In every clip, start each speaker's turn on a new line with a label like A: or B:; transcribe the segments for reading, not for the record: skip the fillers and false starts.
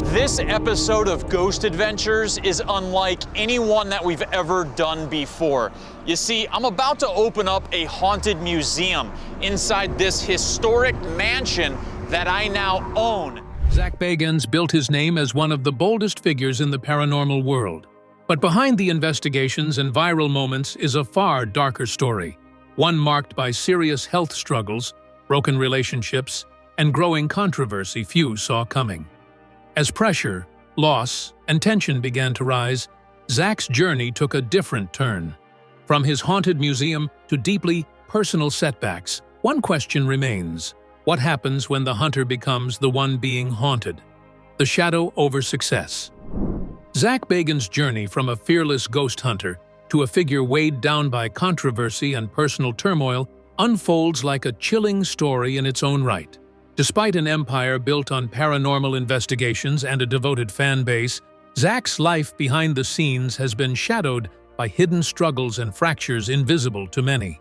A: This episode of Ghost Adventures is unlike any one that we've ever done before. You see, I'm about to open up a haunted museum inside this historic mansion that I now own.
B: Zak Bagans built his name as one of the boldest figures in the paranormal world. But behind the investigations and viral moments is a far darker story, one marked by serious health struggles, broken relationships, and growing controversy few saw coming. As pressure, loss, and tension began to rise, Zak's journey took a different turn. From his haunted museum to deeply personal setbacks, one question remains: what happens when the hunter becomes the one being haunted? The shadow over success. Zak Bagans' journey from a fearless ghost hunter to a figure weighed down by controversy and personal turmoil unfolds like a chilling story in its own right. Despite an empire built on paranormal investigations and a devoted fan base, Zak's life behind the scenes has been shadowed by hidden struggles and fractures invisible to many.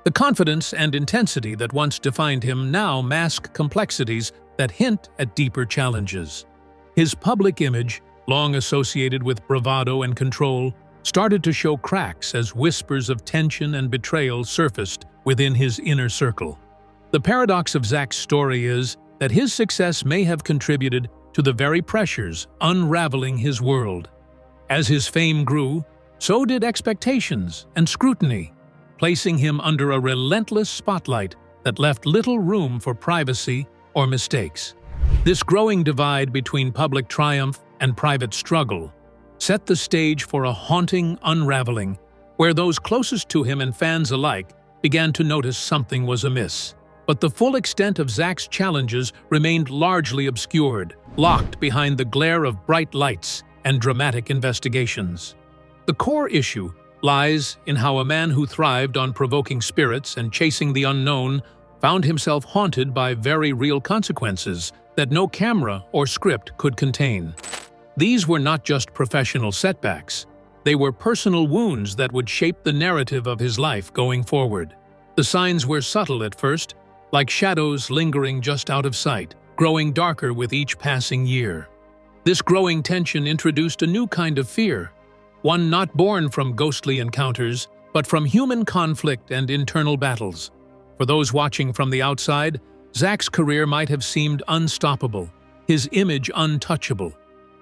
B: The confidence and intensity that once defined him now mask complexities that hint at deeper challenges. His public image, long associated with bravado and control, started to show cracks as whispers of tension and betrayal surfaced within his inner circle. The paradox of Zak's story is that his success may have contributed to the very pressures unraveling his world. As his fame grew, so did expectations and scrutiny, placing him under a relentless spotlight that left little room for privacy or mistakes. This growing divide between public triumph and private struggle set the stage for a haunting unraveling, where those closest to him and fans alike began to notice something was amiss. But the full extent of Zak's challenges remained largely obscured, locked behind the glare of bright lights and dramatic investigations. The core issue lies in how a man who thrived on provoking spirits and chasing the unknown found himself haunted by very real consequences that no camera or script could contain. These were not just professional setbacks. They were personal wounds that would shape the narrative of his life going forward. The signs were subtle at first, like shadows lingering just out of sight, growing darker with each passing year. This growing tension introduced a new kind of fear, one not born from ghostly encounters, but from human conflict and internal battles. For those watching from the outside, Zak's career might have seemed unstoppable, his image untouchable.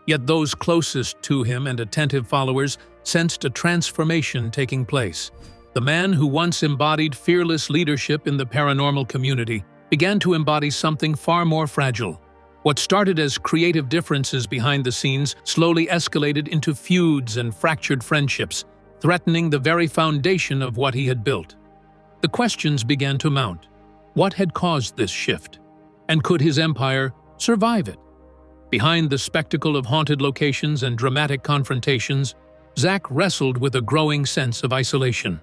B: Yet those closest to him and attentive followers sensed a transformation taking place. The man who once embodied fearless leadership in the paranormal community began to embody something far more fragile. What started as creative differences behind the scenes slowly escalated into feuds and fractured friendships, threatening the very foundation of what he had built. The questions began to mount. What had caused this shift? And could his empire survive it? Behind the spectacle of haunted locations and dramatic confrontations, Zak wrestled with a growing sense of isolation.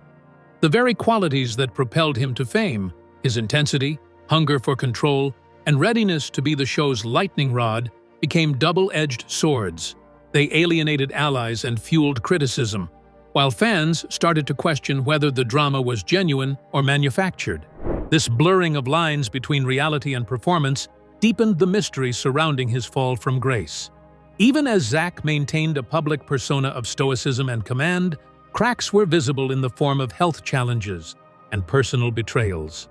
B: The very qualities that propelled him to fame, his intensity, hunger for control, and readiness to be the show's lightning rod, became double-edged swords. They alienated allies and fueled criticism, while fans started to question whether the drama was genuine or manufactured. This blurring of lines between reality and performance deepened the mystery surrounding his fall from grace. Even as Zak maintained a public persona of stoicism and command, cracks were visible in the form of health challenges and personal betrayals.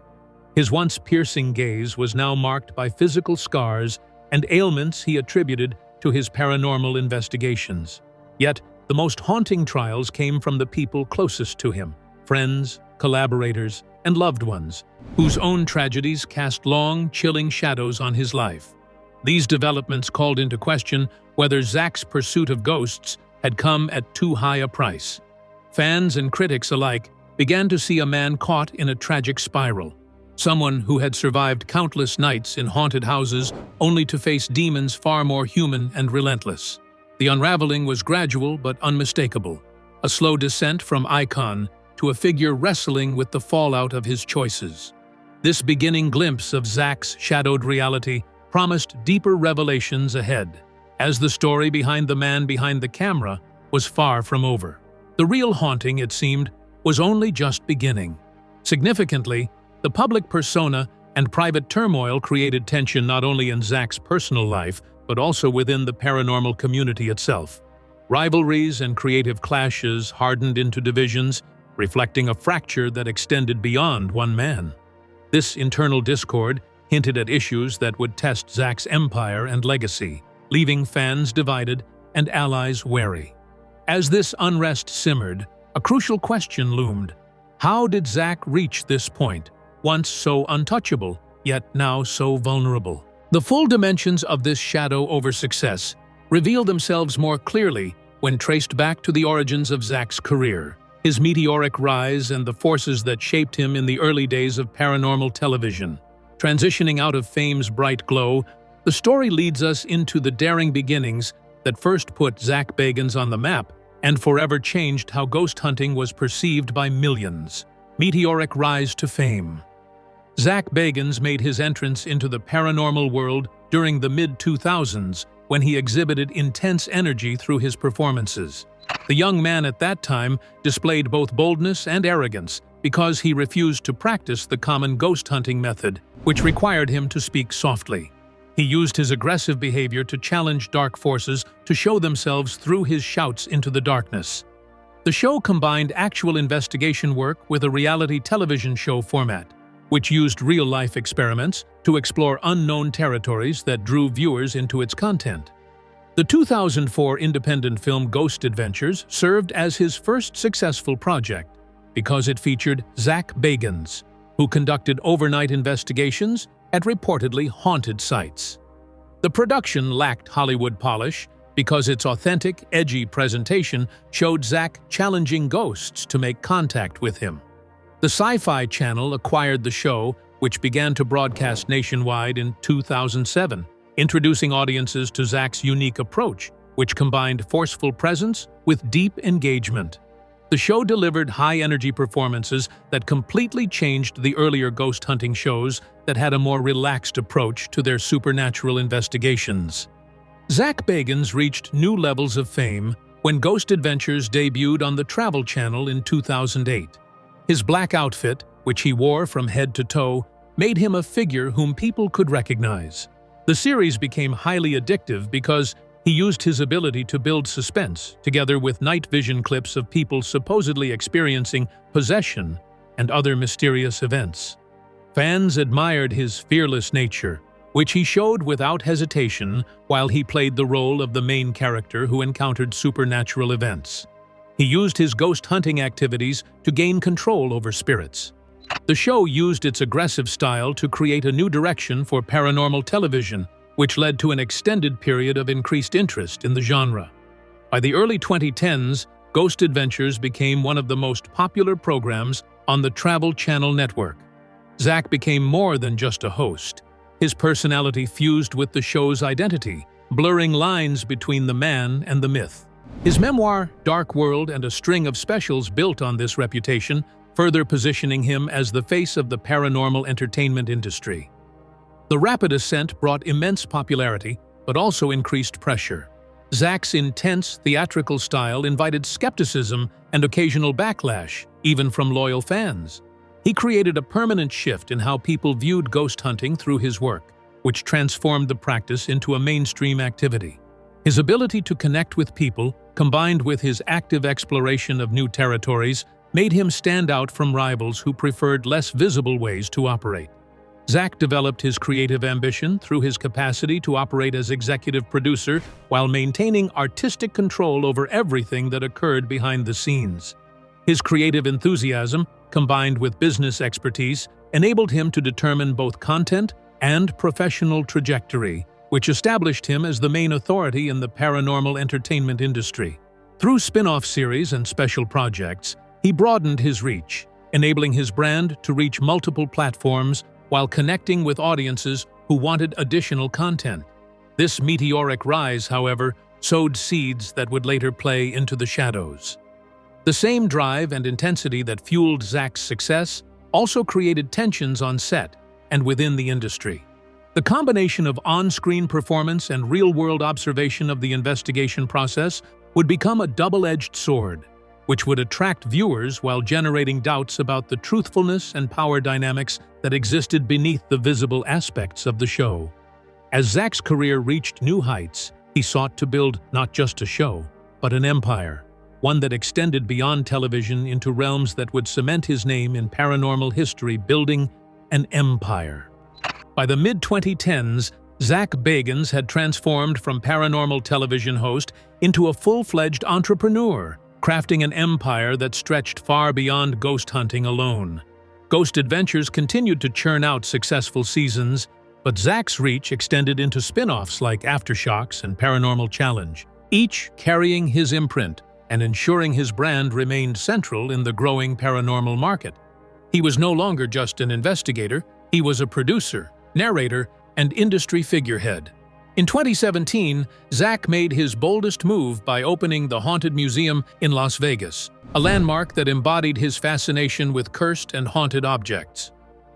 B: His once piercing gaze was now marked by physical scars and ailments he attributed to his paranormal investigations. Yet, the most haunting trials came from the people closest to him, friends, collaborators, and loved ones, whose own tragedies cast long, chilling shadows on his life. These developments called into question whether Zak's pursuit of ghosts had come at too high a price. Fans and critics alike began to see a man caught in a tragic spiral, someone who had survived countless nights in haunted houses only to face demons far more human and relentless. The unraveling was gradual but unmistakable, a slow descent from icon to a figure wrestling with the fallout of his choices. This beginning glimpse of Zak's shadowed reality promised deeper revelations ahead, as the story behind the man behind the camera was far from over. The real haunting, it seemed, was only just beginning. Significantly, the public persona and private turmoil created tension not only in Zak's personal life, but also within the paranormal community itself. Rivalries and creative clashes hardened into divisions, reflecting a fracture that extended beyond one man. This internal discord hinted at issues that would test Zak's empire and legacy, leaving fans divided and allies wary. As this unrest simmered, a crucial question loomed. How did Zak reach this point, once so untouchable, yet now so vulnerable? The full dimensions of this shadow over success revealed themselves more clearly when traced back to the origins of Zak's career, his meteoric rise and the forces that shaped him in the early days of paranormal television. Transitioning out of fame's bright glow, the story leads us into the daring beginnings that first put Zak Bagans on the map and forever changed how ghost hunting was perceived by millions. Meteoric rise to fame. Zak Bagans made his entrance into the paranormal world during the mid-2000s when he exhibited intense energy through his performances. The young man at that time displayed both boldness and arrogance because he refused to practice the common ghost hunting method, which required him to speak softly. He used his aggressive behavior to challenge dark forces to show themselves through his shouts into the darkness. The show combined actual investigation work with a reality television show format, which used real-life experiments to explore unknown territories that drew viewers into its content. The 2004 independent film Ghost Adventures served as his first successful project because it featured Zak Bagans, who conducted overnight investigations at reportedly haunted sites. The production lacked Hollywood polish because its authentic, edgy presentation showed Zak challenging ghosts to make contact with him. The Sci-Fi Channel acquired the show, which began to broadcast nationwide in 2007, introducing audiences to Zak's unique approach, which combined forceful presence with deep engagement. The show delivered high-energy performances that completely changed the earlier ghost hunting shows that had a more relaxed approach to their supernatural investigations. Zak Bagans reached new levels of fame when Ghost Adventures debuted on the Travel Channel in 2008. His black outfit, which he wore from head to toe, made him a figure whom people could recognize. The series became highly addictive because he used his ability to build suspense, together with night vision clips of people supposedly experiencing possession and other mysterious events. Fans admired his fearless nature, which he showed without hesitation while he played the role of the main character who encountered supernatural events. He used his ghost hunting activities to gain control over spirits. The show used its aggressive style to create a new direction for paranormal television, which led to an extended period of increased interest in the genre. By the early 2010s, Ghost Adventures became one of the most popular programs on the Travel Channel network. Zak became more than just a host. His personality fused with the show's identity, blurring lines between the man and the myth. His memoir, Dark World, and a string of specials built on this reputation, further positioning him as the face of the paranormal entertainment industry. The rapid ascent brought immense popularity, but also increased pressure. Zak's intense, theatrical style invited skepticism and occasional backlash, even from loyal fans. He created a permanent shift in how people viewed ghost hunting through his work, which transformed the practice into a mainstream activity. His ability to connect with people, combined with his active exploration of new territories, made him stand out from rivals who preferred less visible ways to operate. Zak developed his creative ambition through his capacity to operate as executive producer while maintaining artistic control over everything that occurred behind the scenes. His creative enthusiasm, combined with business expertise, enabled him to determine both content and professional trajectory, which established him as the main authority in the paranormal entertainment industry. Through spin-off series and special projects, he broadened his reach, enabling his brand to reach multiple platforms while connecting with audiences who wanted additional content. This meteoric rise, however, sowed seeds that would later play into the shadows. The same drive and intensity that fueled Zak's success also created tensions on set and within the industry. The combination of on-screen performance and real-world observation of the investigation process would become a double-edged sword, which would attract viewers while generating doubts about the truthfulness and power dynamics that existed beneath the visible aspects of the show. As Zak's career reached new heights, he sought to build not just a show, but an empire, one that extended beyond television into realms that would cement his name in paranormal history, building an empire. By the mid-2010s, Zak Bagans had transformed from paranormal television host into a full-fledged entrepreneur, crafting an empire that stretched far beyond ghost hunting alone. Ghost Adventures continued to churn out successful seasons, but Zak's reach extended into spin-offs like Aftershocks and Paranormal Challenge, each carrying his imprint and ensuring his brand remained central in the growing paranormal market. He was no longer just an investigator, he was a producer, narrator, and industry figurehead. In 2017, Zak made his boldest move by opening the Haunted Museum in Las Vegas, a landmark that embodied his fascination with cursed and haunted objects.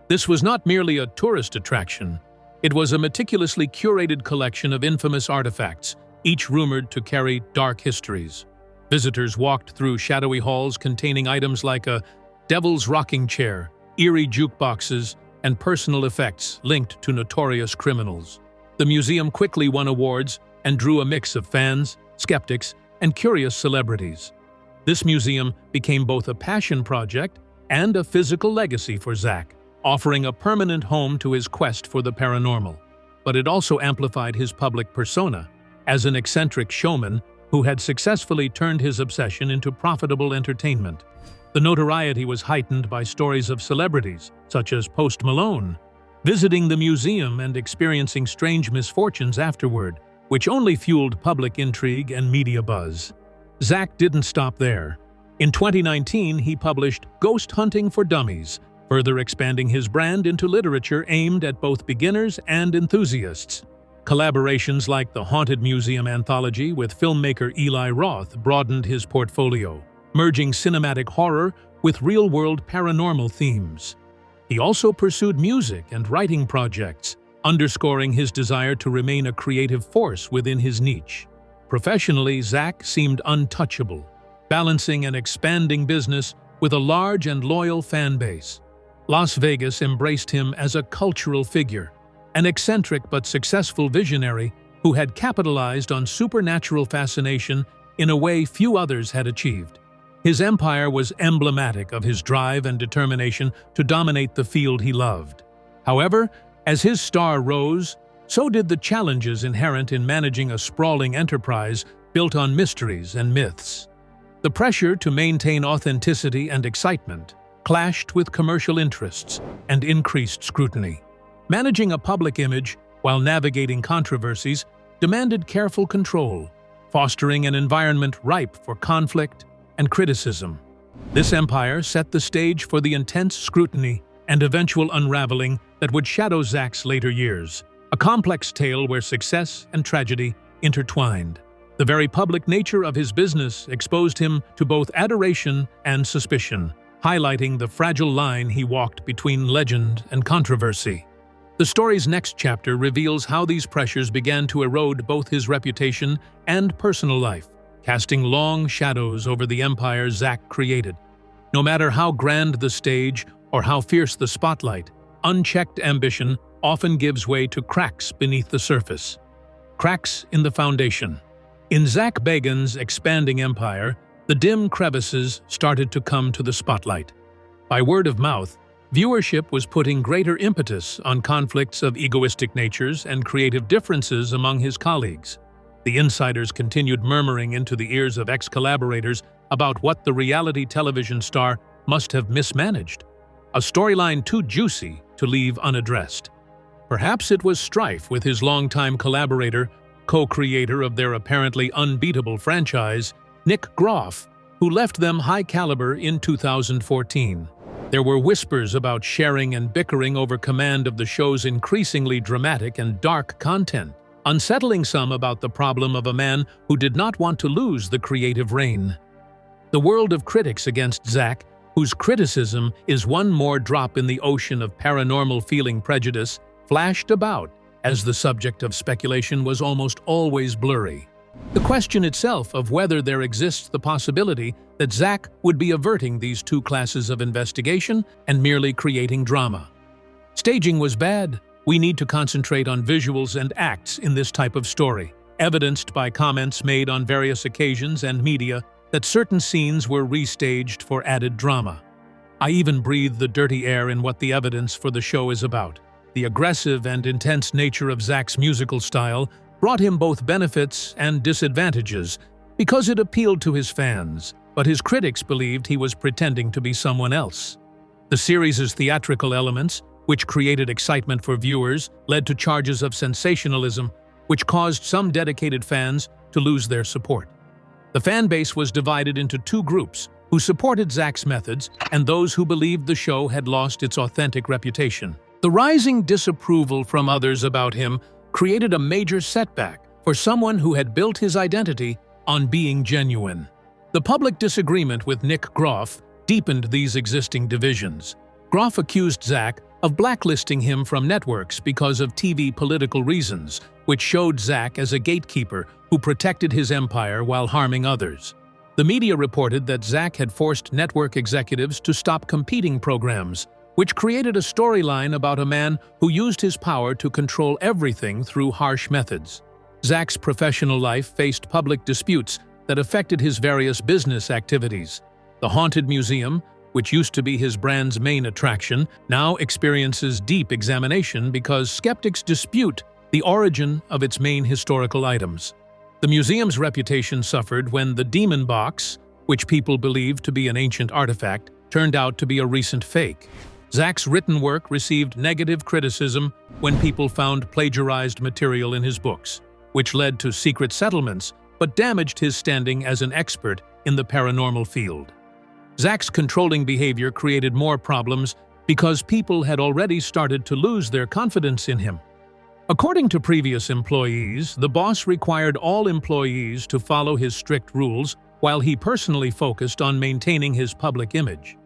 B: This was not merely a tourist attraction, it was a meticulously curated collection of infamous artifacts, each rumored to carry dark histories. Visitors walked through shadowy halls containing items like a devil's rocking chair, eerie jukeboxes, and personal effects linked to notorious criminals. The museum quickly won awards and drew a mix of fans, skeptics, and curious celebrities. This museum became both a passion project and a physical legacy for Zak, offering a permanent home to his quest for the paranormal. But it also amplified his public persona as an eccentric showman who had successfully turned his obsession into profitable entertainment. The notoriety was heightened by stories of celebrities, such as Post Malone, visiting the museum and experiencing strange misfortunes afterward, which only fueled public intrigue and media buzz. Zak didn't stop there. In 2019, he published Ghost Hunting for Dummies, further expanding his brand into literature aimed at both beginners and enthusiasts. Collaborations like the Haunted Museum anthology with filmmaker Eli Roth broadened his portfolio, merging cinematic horror with real-world paranormal themes. He also pursued music and writing projects, underscoring his desire to remain a creative force within his niche. Professionally, Zak seemed untouchable, balancing an expanding business with a large and loyal fan base. Las Vegas embraced him as a cultural figure, an eccentric but successful visionary who had capitalized on supernatural fascination in a way few others had achieved. His empire was emblematic of his drive and determination to dominate the field he loved. However, as his star rose, so did the challenges inherent in managing a sprawling enterprise built on mysteries and myths. The pressure to maintain authenticity and excitement clashed with commercial interests and increased scrutiny. Managing a public image while navigating controversies demanded careful control, fostering an environment ripe for conflict and criticism. This empire set the stage for the intense scrutiny and eventual unraveling that would shadow Zak's later years, a complex tale where success and tragedy intertwined. The very public nature of his business exposed him to both adoration and suspicion, highlighting the fragile line he walked between legend and controversy. The story's next chapter reveals how these pressures began to erode both his reputation and personal life, casting long shadows over the empire Zak created. No matter how grand the stage or how fierce the spotlight, unchecked ambition often gives way to cracks beneath the surface. Cracks in the foundation. In Zak Bagans' expanding empire, the dim crevices started to come to the spotlight. By word of mouth, viewership was putting greater impetus on conflicts of egoistic natures and creative differences among his colleagues. The insiders continued murmuring into the ears of ex-collaborators about what the reality television star must have mismanaged, a storyline too juicy to leave unaddressed. Perhaps it was strife with his longtime collaborator, co-creator of their apparently unbeatable franchise, Nick Groff, who left them high caliber in 2014. There were whispers about sharing and bickering over command of the show's increasingly dramatic and dark content, unsettling some about the problem of a man who did not want to lose the creative reign. The world of critics against Zak, whose criticism is one more drop in the ocean of paranormal feeling prejudice, flashed about, as the subject of speculation was almost always blurry. The question itself of whether there exists the possibility that Zak would be averting these two classes of investigation and merely creating drama. Staging was bad, We need to concentrate on visuals and acts in this type of story, evidenced by comments made on various occasions and media that certain scenes were restaged for added drama. I even breathe the dirty air in what the evidence for the show is about. The aggressive and intense nature of Zak's musical style brought him both benefits and disadvantages because it appealed to his fans, but his critics believed he was pretending to be someone else. The series' theatrical elements, which created excitement for viewers, led to charges of sensationalism, which caused some dedicated fans to lose their support. The fan base was divided into two groups, who supported Zak's methods and those who believed the show had lost its authentic reputation. The rising disapproval from others about him created a major setback for someone who had built his identity on being genuine. The public disagreement with Nick Groff deepened these existing divisions. Groff accused Zak of blacklisting him from networks because of TV political reasons, which showed Zak as a gatekeeper who protected his empire while harming others. The media reported that Zak had forced network executives to stop competing programs, which created a storyline about a man who used his power to control everything through harsh methods. Zak's professional life faced public disputes that affected his various business activities. The Haunted Museum, which used to be his brand's main attraction, now experiences deep examination because skeptics dispute the origin of its main historical items. The museum's reputation suffered when the Demon Box, which people believed to be an ancient artifact, turned out to be a recent fake. Zak's written work received negative criticism when people found plagiarized material in his books, which led to secret settlements but damaged his standing as an expert in the paranormal field. Zak's controlling behavior created more problems because people had already started to lose their confidence in him. According to previous employees, the boss required all employees to follow his strict rules while he personally focused on maintaining his public image.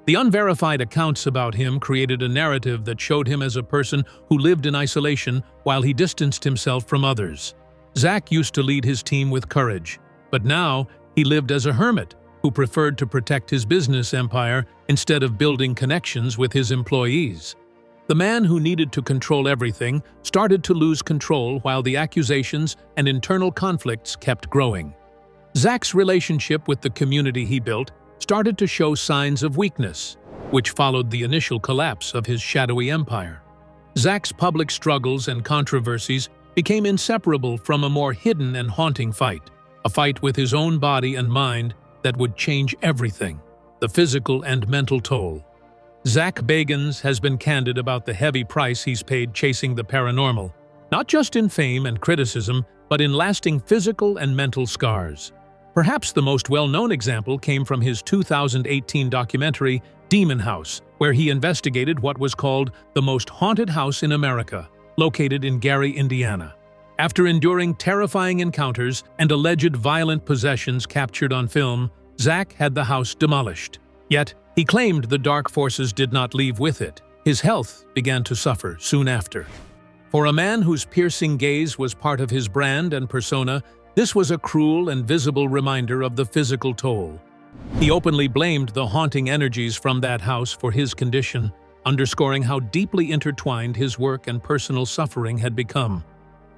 B: The unverified accounts about him created a narrative that showed him as a person who lived in isolation while he distanced himself from others. Zak used to lead his team with courage, but now he lived as a hermit who preferred to protect his business empire instead of building connections with his employees. The man who needed to control everything started to lose control while the accusations and internal conflicts kept growing. Zak's relationship with the community he built started to show signs of weakness, which followed the initial collapse of his shadowy empire. Zak's public struggles and controversies became inseparable from a more hidden and haunting fight, a fight with his own body and mind that would change everything, the physical and mental toll. Zak Bagans has been candid about the heavy price he's paid chasing the paranormal, not just in fame and criticism, but in lasting physical and mental scars. Perhaps the most well-known example came from his 2018 documentary, Demon House, where he investigated what was called the most haunted house in America, located in Gary, Indiana. After enduring terrifying encounters and alleged violent possessions captured on film, Zak had the house demolished. Yet, he claimed the dark forces did not leave with it. His health began to suffer soon after. For a man whose piercing gaze was part of his brand and persona, this was a cruel and visible reminder of the physical toll. He openly blamed the haunting energies from that house for his condition, underscoring how deeply intertwined his work and personal suffering had become.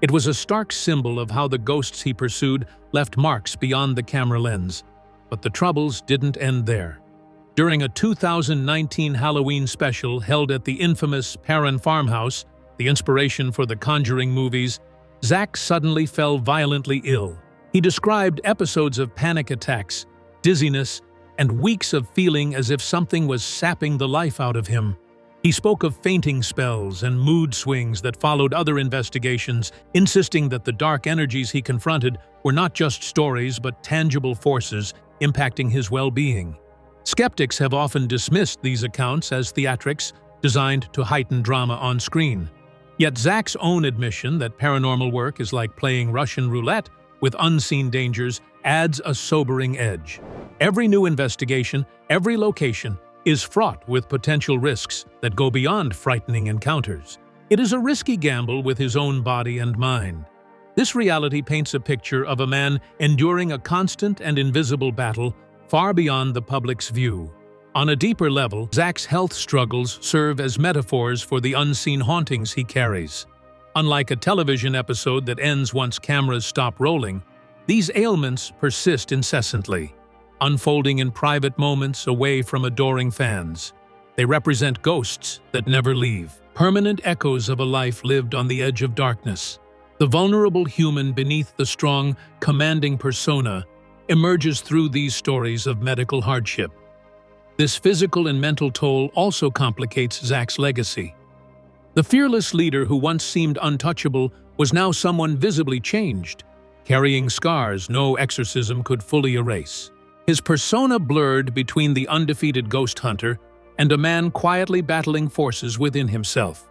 B: It was a stark symbol of how the ghosts he pursued left marks beyond the camera lens. But the troubles didn't end there. During a 2019 Halloween special held at the infamous Perrin farmhouse, the inspiration for the Conjuring movies, Zak suddenly fell violently ill. He described episodes of panic attacks, dizziness, and weeks of feeling as if something was sapping the life out of him. He spoke of fainting spells and mood swings that followed other investigations, insisting that the dark energies he confronted were not just stories but tangible forces impacting his well-being. Skeptics have often dismissed these accounts as theatrics designed to heighten drama on screen. Yet Zak's own admission that paranormal work is like playing Russian roulette with unseen dangers adds a sobering edge. Every new investigation, every location, is fraught with potential risks that go beyond frightening encounters. It is a risky gamble with his own body and mind. This reality paints a picture of a man enduring a constant and invisible battle far beyond the public's view. On a deeper level, Zak's health struggles serve as metaphors for the unseen hauntings he carries. Unlike a television episode that ends once cameras stop rolling, these ailments persist incessantly, unfolding in private moments away from adoring fans. They represent ghosts that never leave, permanent echoes of a life lived on the edge of darkness. The vulnerable human beneath the strong, commanding persona emerges through these stories of medical hardship. This physical and mental toll also complicates Zak's legacy. The fearless leader who once seemed untouchable was now someone visibly changed, carrying scars no exorcism could fully erase. His persona blurred between the undefeated ghost hunter and a man quietly battling forces within himself.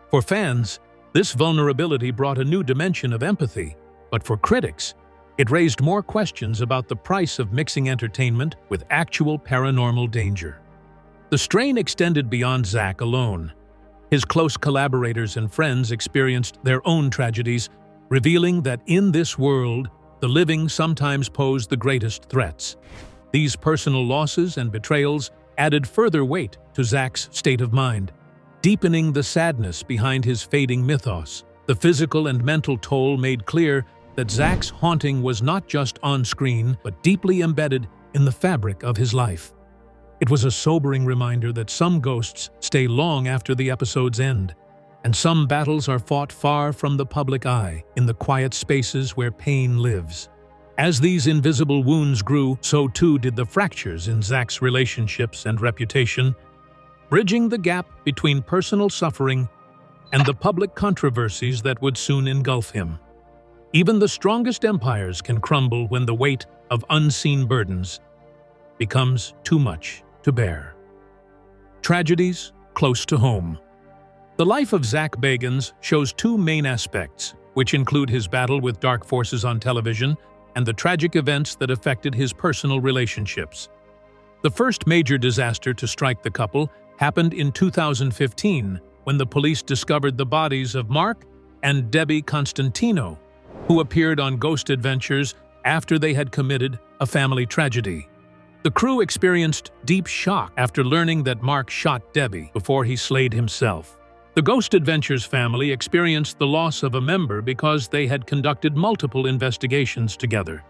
B: For fans, this vulnerability brought a new dimension of empathy, but for critics, it raised more questions about the price of mixing entertainment with actual paranormal danger. The strain extended beyond Zak alone. His close collaborators and friends experienced their own tragedies, revealing that in this world, the living sometimes pose the greatest threats. These personal losses and betrayals added further weight to Zak's state of mind, deepening the sadness behind his fading mythos. The physical and mental toll made clear that Zak's haunting was not just on-screen, but deeply embedded in the fabric of his life. It was a sobering reminder that some ghosts stay long after the episode's end, and some battles are fought far from the public eye, in the quiet spaces where pain lives. As these invisible wounds grew, so too did the fractures in Zak's relationships and reputation, bridging the gap between personal suffering and the public controversies that would soon engulf him. Even the strongest empires can crumble when the weight of unseen burdens becomes too much to bear. Tragedies close to home. The life of Zak Bagans shows two main aspects, which include his battle with dark forces on television and the tragic events that affected his personal relationships. The first major disaster to strike the couple happened in 2015, when the police discovered the bodies of Mark and Debbie Constantino, who appeared on Ghost Adventures after they had committed a family tragedy. The crew experienced deep shock after learning that Mark shot Debbie before he slayed himself. The Ghost Adventures family experienced the loss of a member because they had conducted multiple investigations together.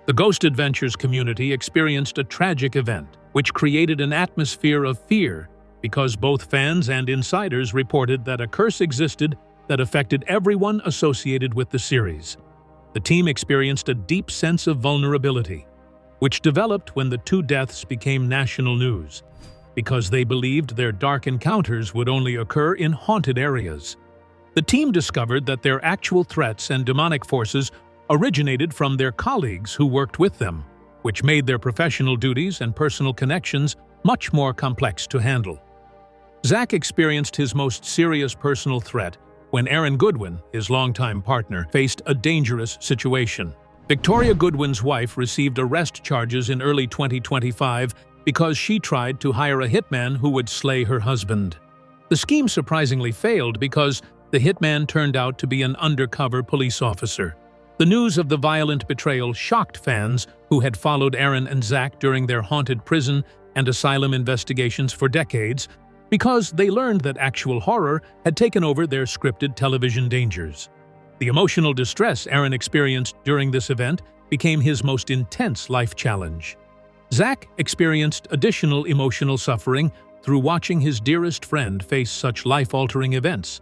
B: The Ghost Adventures community experienced a tragic event, which created an atmosphere of fear because both fans and insiders reported that a curse existed that affected everyone associated with the series. The team experienced a deep sense of vulnerability, which developed when the two deaths became national news, because they believed their dark encounters would only occur in haunted areas. The team discovered that their actual threats and demonic forces originated from their colleagues who worked with them, which made their professional duties and personal connections much more complex to handle. Zak experienced his most serious personal threat when Aaron Goodwin, his longtime partner, faced a dangerous situation. Victoria Goodwin's wife received arrest charges in early 2025 because she tried to hire a hitman who would slay her husband. The scheme surprisingly failed because the hitman turned out to be an undercover police officer. The news of the violent betrayal shocked fans who had followed Aaron and Zak during their haunted prison and asylum investigations for decades, because they learned that actual horror had taken over their scripted television dangers. The emotional distress Aaron experienced during this event became his most intense life challenge. Zak experienced additional emotional suffering through watching his dearest friend face such life-altering events,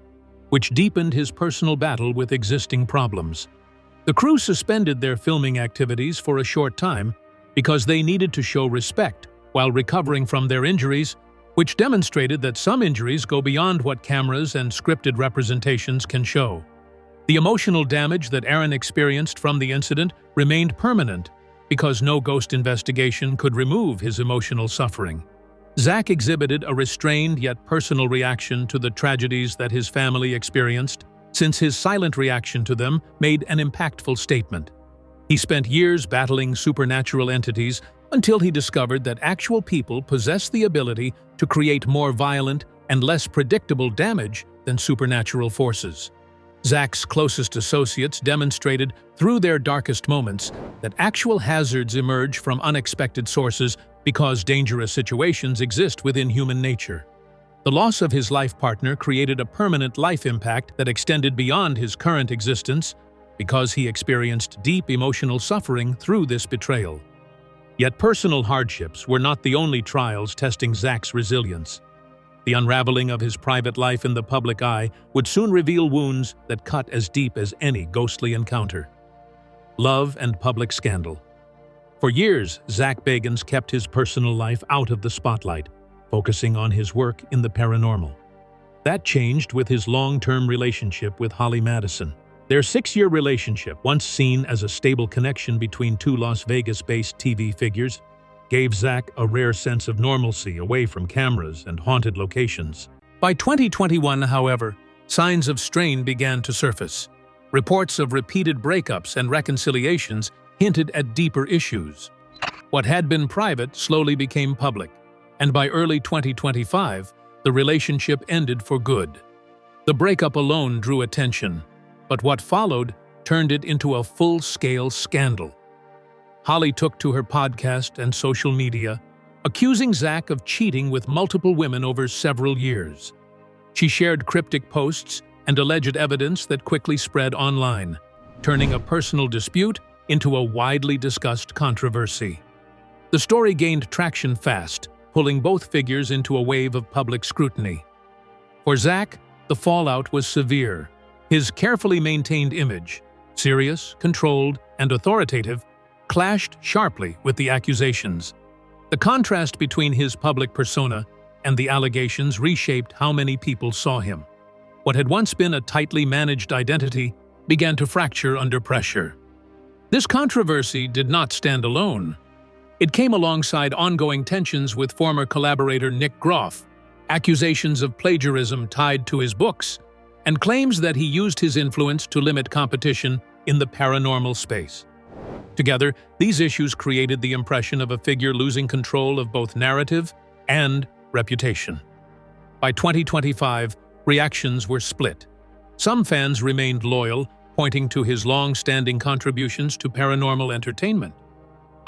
B: which deepened his personal battle with existing problems. The crew suspended their filming activities for a short time because they needed to show respect while recovering from their injuries, which demonstrated that some injuries go beyond what cameras and scripted representations can show. The emotional damage that Aaron experienced from the incident remained permanent because no ghost investigation could remove his emotional suffering. Zak exhibited a restrained yet personal reaction to the tragedies that his family experienced, since his silent reaction to them made an impactful statement. He spent years battling supernatural entities until he discovered that actual people possess the ability to create more violent and less predictable damage than supernatural forces. Zak's closest associates demonstrated through their darkest moments that actual hazards emerge from unexpected sources because dangerous situations exist within human nature. The loss of his life partner created a permanent life impact that extended beyond his current existence because he experienced deep emotional suffering through this betrayal. Yet personal hardships were not the only trials testing Zak's resilience. The unraveling of his private life in the public eye would soon reveal wounds that cut as deep as any ghostly encounter. Love and public scandal. For years, Zak Bagans kept his personal life out of the spotlight, focusing on his work in the paranormal. That changed with his long-term relationship with Holly Madison. Their 6-year relationship, once seen as a stable connection between two Las Vegas-based TV figures, gave Zak a rare sense of normalcy away from cameras and haunted locations. By 2021, however, signs of strain began to surface. Reports of repeated breakups and reconciliations hinted at deeper issues. What had been private slowly became public, and by early 2025, the relationship ended for good. The breakup alone drew attention, but what followed turned it into a full-scale scandal. Holly took to her podcast and social media, accusing Zak of cheating with multiple women over several years. She shared cryptic posts and alleged evidence that quickly spread online, turning a personal dispute into a widely discussed controversy. The story gained traction fast, pulling both figures into a wave of public scrutiny. For Zak, the fallout was severe. His carefully maintained image, serious, controlled, and authoritative, clashed sharply with the accusations. The contrast between his public persona and the allegations reshaped how many people saw him. What had once been a tightly managed identity began to fracture under pressure. This controversy did not stand alone. It came alongside ongoing tensions with former collaborator Nick Groff, accusations of plagiarism tied to his books, and claims that he used his influence to limit competition in the paranormal space. Together, these issues created the impression of a figure losing control of both narrative and reputation. By 2025, reactions were split. Some fans remained loyal, pointing to his long-standing contributions to paranormal entertainment.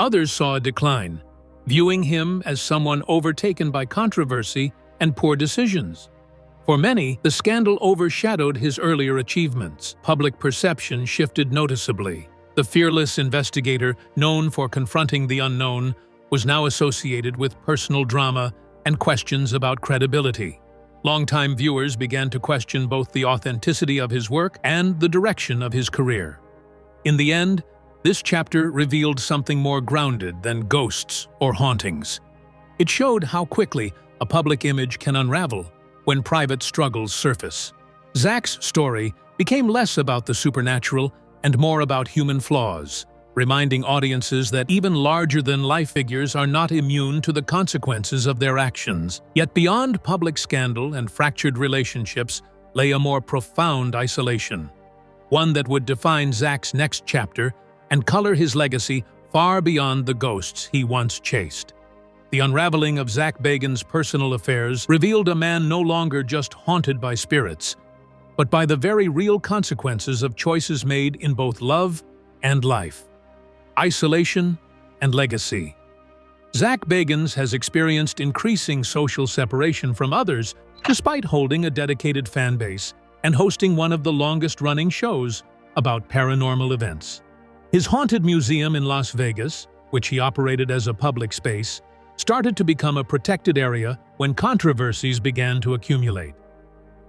B: Others saw a decline, viewing him as someone overtaken by controversy and poor decisions. For many, the scandal overshadowed his earlier achievements. Public perception shifted noticeably. The fearless investigator, known for confronting the unknown, was now associated with personal drama and questions about credibility. Longtime viewers began to question both the authenticity of his work and the direction of his career. In the end, this chapter revealed something more grounded than ghosts or hauntings. It showed how quickly a public image can unravel when private struggles surface. Zak's story became less about the supernatural and more about human flaws, reminding audiences that even larger-than-life figures are not immune to the consequences of their actions. Yet beyond public scandal and fractured relationships lay a more profound isolation, one that would define Zak's next chapter and color his legacy far beyond the ghosts he once chased. The unraveling of Zak Bagans' personal affairs revealed a man no longer just haunted by spirits, but by the very real consequences of choices made in both love and life. Isolation and legacy. Zak Bagans has experienced increasing social separation from others despite holding a dedicated fan base and hosting one of the longest-running shows about paranormal events. His haunted museum in Las Vegas, which he operated as a public space, started to become a protected area when controversies began to accumulate.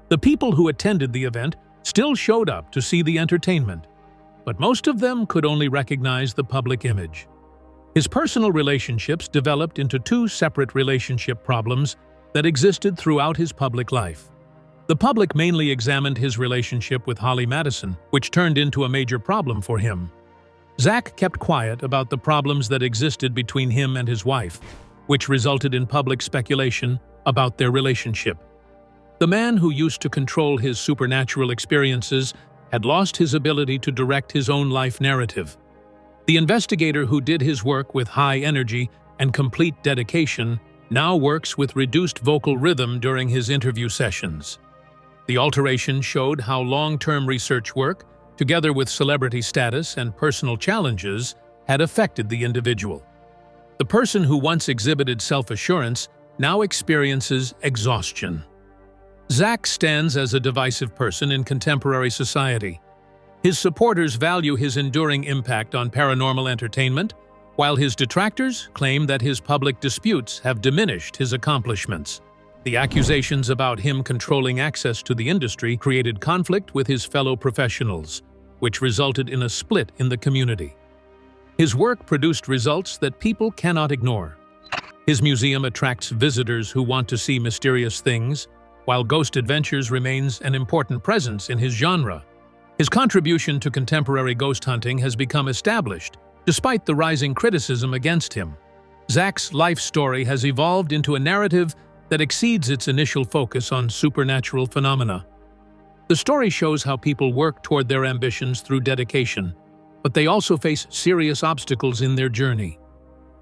B: The people who attended the event still showed up to see the entertainment, but most of them could only recognize the public image. His personal relationships developed into two separate relationship problems that existed throughout his public life. The public mainly examined his relationship with Holly Madison, which turned into a major problem for him. Zak kept quiet about the problems that existed between him and his wife, which resulted in public speculation about their relationship. The man who used to control his supernatural experiences had lost his ability to direct his own life narrative. The investigator who did his work with high energy and complete dedication now works with reduced vocal rhythm during his interview sessions. The alteration showed how long-term research work, together with celebrity status and personal challenges, had affected the individual. The person who once exhibited self-assurance now experiences exhaustion. Zak stands as a divisive person in contemporary society. His supporters value his enduring impact on paranormal entertainment, while his detractors claim that his public disputes have diminished his accomplishments. The accusations about him controlling access to the industry created conflict with his fellow professionals, which resulted in a split in the community. His work produced results that people cannot ignore. His museum attracts visitors who want to see mysterious things, while Ghost Adventures remains an important presence in his genre. His contribution to contemporary ghost hunting has become established, despite the rising criticism against him. Zak's life story has evolved into a narrative that exceeds its initial focus on supernatural phenomena. The story shows how people work toward their ambitions through dedication, but they also face serious obstacles in their journey.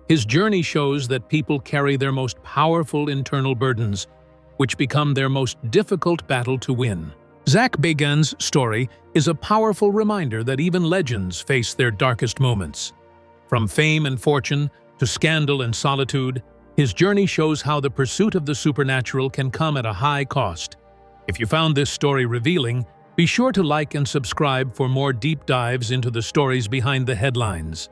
B: His journey shows that people carry their most powerful internal burdens, which become their most difficult battle to win. Zak Bagans' story is a powerful reminder that even legends face their darkest moments. From fame and fortune to scandal and solitude, his journey shows how the pursuit of the supernatural can come at a high cost. If you found this story revealing, be sure to like and subscribe for more deep dives into the stories behind the headlines.